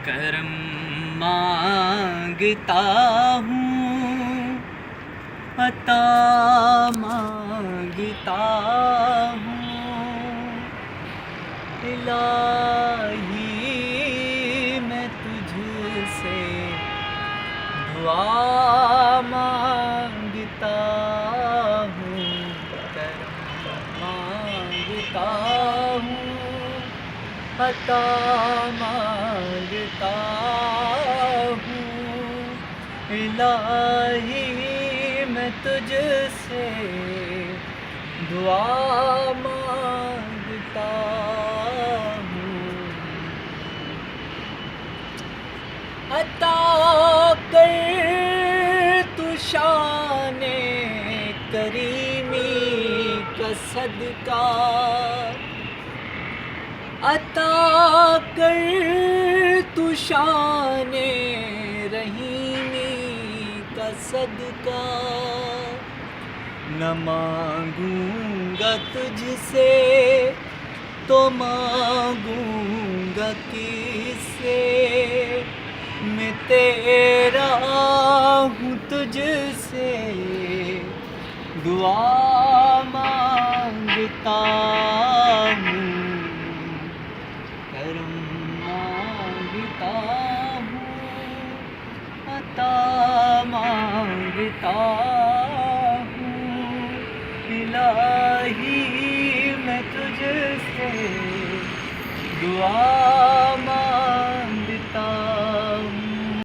کرم مانگتا ہوں، عطا مانگتا ہوں، الہی میں تجھ سے دعا مانگتا ہوں، کرم مانگتا ہوں، عطا مانگتا ہوں، الہی میں تجھ سے دعا مانگتا ہوں، عطا کر تو شان کریمی کا صدقہ، عطا کر تو شان رحیمی کا صدقہ، نہ مانگوں گا تجھ سے تو مانگوں گا کس سے، میں تیرا ہوں تجھ سے دعا مانگتا ہوں، کرم مانگتا ہوں، عطا مانگتا ہوں، الہی میں تجھ سے دعا